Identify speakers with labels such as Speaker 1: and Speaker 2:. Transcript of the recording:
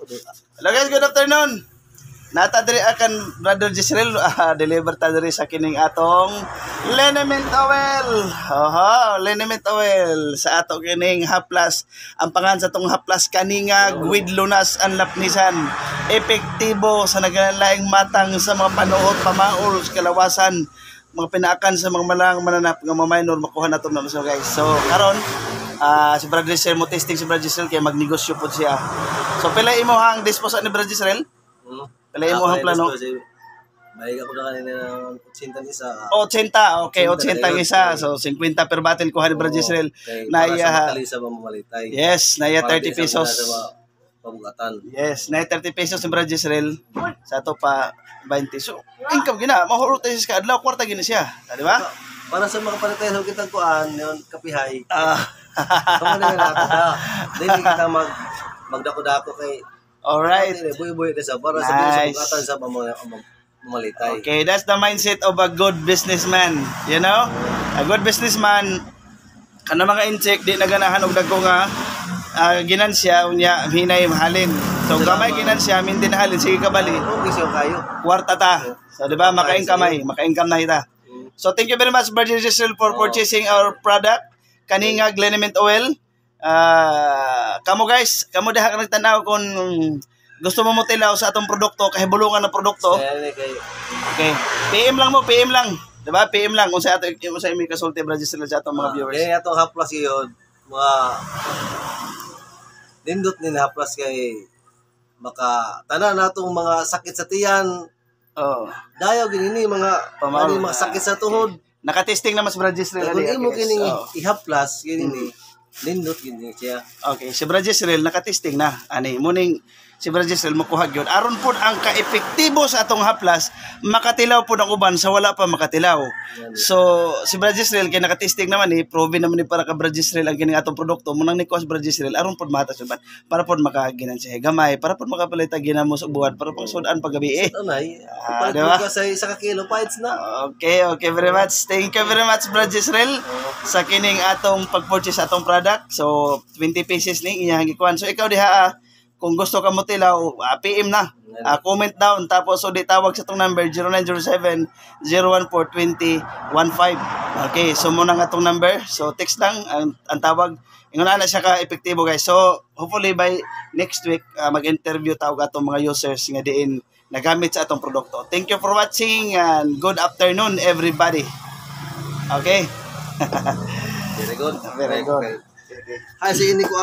Speaker 1: Hello guys, good afternoon. Nata diri akan Brother Jisrael deliver ta diri sa kining atong liniment oil. Liniment oil sa ato kining haplas. Ang pangan sa tong haplas kaninga with lunas ang lapnisan. Epektibo sa nagalaing matang sa mga panuot, pamaol, kalawasan, mga pinaakan sa mga malang mananap nga mga minor makuha nato na so guys. So karon si Brother Jisrael mo testing si Brother Jisrael kay magnegosyo pud siya. So pila imo hang disposa ni Brother Jisrael? Pila imo hang plano?
Speaker 2: Baik ako na kanina ng 80 isa.
Speaker 1: 80, okay, 80 isa. So 50 per bottle kuha ni Brother Jisrael.
Speaker 2: Na iya sa mamalitay.
Speaker 1: Yes, na iya 30 pesos.
Speaker 2: Pabugatan.
Speaker 1: Yes, na 30 pesos si Brother Jisrael. Sa ato pa 20. So income gina, mahurot tayo sa kadlaw, kwarta gina siya, di ba?
Speaker 2: Para sa mga paritay sa kitang kuan, yon kapihay. Kamo na nato da. Dili kita magdako-dako kay
Speaker 1: alright.
Speaker 2: Buy-buy ka sa para sa pagkatan sa mamalitay.
Speaker 1: Okay, that's the mindset of a good businessman. You know? A good businessman kana mga insect di naganahan og dagko nga ginansya unya hinay mahalin. So kamay ginansya min din halin sige kabali.
Speaker 2: Gisyo kayo.
Speaker 1: Kwarta ta. So di ba maka-income na ita. So thank you very much Brother Jisrael for purchasing our product kaninga liniment oil. Kamo guys, kamo diha ka nagtanaw kung gusto mo mutilaw sa atong produkto, kahibulungan na produkto. Okay. PM lang mo, PM lang. Diba? PM lang kung sa ato sa imi kasulti Brother Jisrael sa atong mga viewers.
Speaker 2: Kaya atong haplas yun, mga nindot ni haplas kay maka tanan natong mga sakit sa tiyan. Dayaw ginini mga mga sakit sa tuhod.
Speaker 1: Nakatesting naman si Brother Jisrael.
Speaker 2: Kung imo kini ihaplas ginini nindot gini siya.
Speaker 1: Okay, si Brother Jisrael nakatesting na. Ani muning si Brother Jisrael makuha gyud. Aron pud ang kaepektibo sa atong haplas, makatilaw pud ang uban sa wala pa makatilaw. So si Brother Jisrael kay nakatesting naman proven naman ni para ka Brother Jisrael ang kining atong produkto. Munang ni kuha si Brother Jisrael aron pud matas uban para pud makaginan siya gamay, para pud makapalita ginamos og buwan para pang sudan paggabi
Speaker 2: Anay, diba? Sa isa ka kilo pints na.
Speaker 1: Okay, very much. Thank you very much Brother Jisrael sa kining atong pag-purchase atong product. So 20 pieces ning iyang gikuan. So ikaw diha kung gusto ka mo tilaw, PM na. Comment down tapos di tawag sa tong number 0907-014-2015. Okay, so muna nga tong number. So text lang ang tawag. Ingon na siya ka epektibo guys. So hopefully by next week mag-interview tawag atong mga users nga diin nagamit sa atong produkto. Thank you for watching and good afternoon everybody. Okay.
Speaker 2: Very good.
Speaker 1: Very good.
Speaker 2: Kasi ini ko